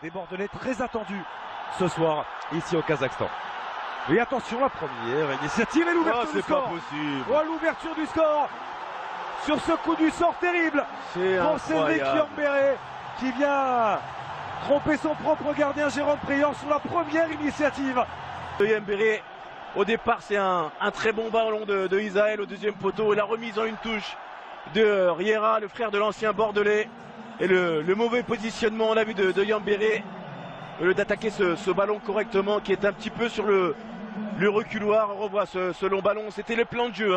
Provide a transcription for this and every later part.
des Bordelais très attendus ce soir ici au Kazakhstan. Et attention, la première initiative et l'ouverture du score. C'est pas possible. Oh, l'ouverture du score sur ce coup du sort terrible pour Cédric Yambéré qui vient tromper son propre gardien Jérôme Priant sur la première initiative. Yambéré, au départ, c'est un très bon ballon de Isaël au deuxième poteau. Et la remise en une touche de Riera, le frère de l'ancien Bordelais. Et le mauvais positionnement, on l'a vu, de Yambéré. Au lieu d'attaquer ce ballon correctement, qui est un petit peu sur le reculoir. On revoit ce long ballon. C'était le plan de jeu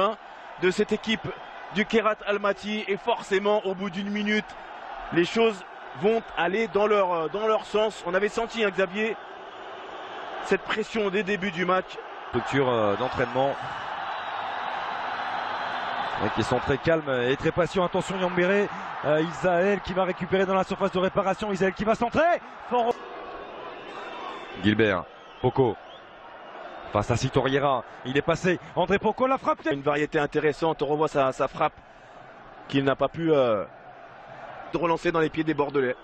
de cette équipe du Kairat Almaty. Et forcément, au bout d'une minute, les choses vont aller dans leur sens. On avait senti, Xavier, cette pression dès le début du match. Structure d'entraînement qui sont très calmes et très patients. Attention, Yambéré, Isaël qui va récupérer dans la surface de réparation. Isaël qui va centrer. Fort. Gilbert, Poko face à Sito Riera, il est passé. André Poko, la frappe. Une variété intéressante, on revoit sa frappe qu'il n'a pas pu relancer dans les pieds des Bordelais.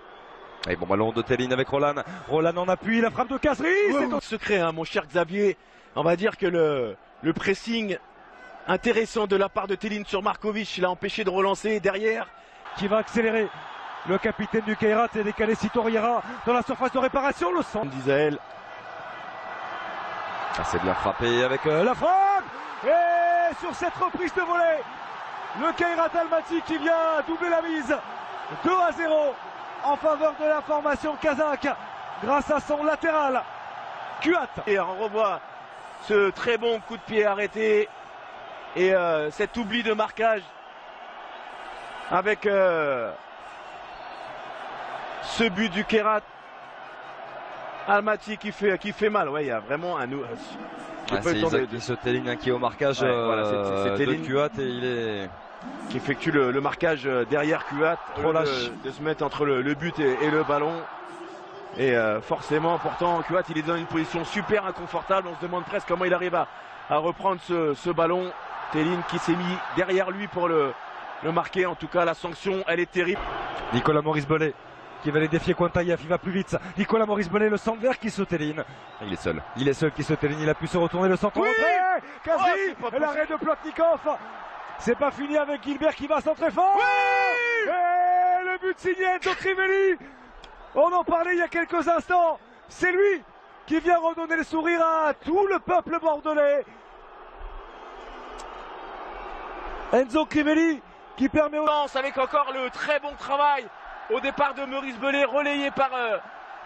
Et bon ballon de Théline avec Roland. Roland en appui, la frappe de Kazri. C'est un secret, mon cher Xavier. On va dire que le pressing intéressant de la part de Théline sur Markovic l'a empêché de relancer derrière. Qui va accélérer. Le capitaine du Kairat est décalé Sito Riera dans la surface de réparation. Le centre d'Isaël. C'est bien frappé avec la frappe. Et sur cette reprise de volée, le Kairat Almaty qui vient doubler la mise. 2-0 en faveur de la formation kazakh grâce à son latéral Kuat. Et on revoit ce très bon coup de pied arrêté et cet oubli de marquage avec ce but du Kairat Almaty qui fait mal. Ouais, il y a vraiment un ce Théline qui est au marquage de Kuat et il est qui effectue le marquage derrière Kuat de se mettre entre le but et le ballon. Et forcément, pourtant, Kuat il est dans une position super inconfortable. On se demande presque comment il arrive à reprendre ce ballon. Théline qui s'est mis derrière lui pour le marquer. En tout cas, la sanction, elle est terrible. Nicolas Maurice Bellet qui va aller défier Quantaïef, il va plus vite. Nicolas Maurice Bellet, le centre vert qui saute Théline. Il est seul qui saute Théline. Il a pu se retourner, le centre. Oui, Kazri, l'arrêt de Plotnikov. C'est pas fini avec Gilbert qui va centrer fort. Oui, et le but signé Enzo Crivelli. On en parlait il y a quelques instants. C'est lui qui vient redonner le sourire à tout le peuple bordelais. Enzo Crivelli qui permet avec encore le très bon travail au départ de Maurice Bellet, relayé par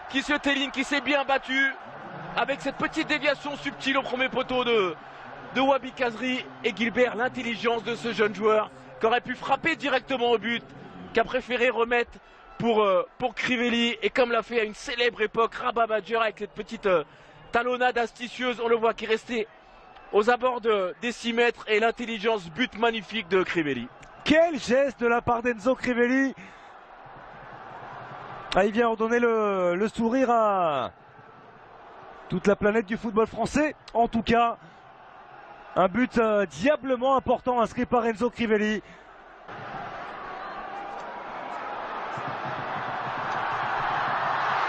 Kisse Théline qui s'est bien battu avec cette petite déviation subtile au premier poteau de Wabi Kazri. Et Gilbert, l'intelligence de ce jeune joueur qui aurait pu frapper directement au but, qui a préféré remettre pour Crivelli, et comme l'a fait à une célèbre époque Rabat Badger avec cette petite talonnade astucieuse. On le voit qui est resté aux abords des 6 mètres, et l'intelligence but magnifique de Crivelli. Quel geste de la part d'Enzo Crivelli. Il vient redonner le sourire à toute la planète du football français. En tout cas, un but diablement important inscrit par Enzo Crivelli.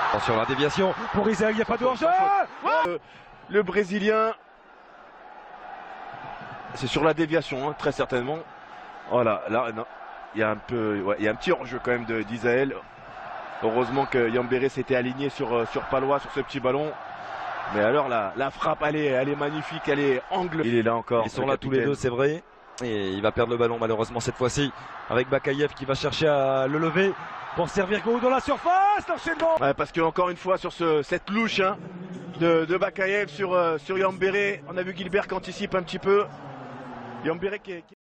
Attention, la déviation pour Isaël, il n'y a pas de hors-jeu. Le Brésilien, c'est sur la déviation, très certainement. Voilà, là, non, il y a un petit hors-jeu quand même d'Isaël. Heureusement que Yambéré s'était aligné sur Palois, sur ce petit ballon. Mais alors la frappe, elle est magnifique, elle est angle. Il est là encore. Ils sont là tous les deux, c'est vrai. Et il va perdre le ballon malheureusement cette fois-ci. Avec Bakayev qui va chercher à le lever pour servir Go dans la surface. L'enchaînement. Ouais, parce que encore une fois sur cette louche de Bakayev sur Yambéré, on a vu Gilbert qui anticipe un petit peu. Yambéré qui est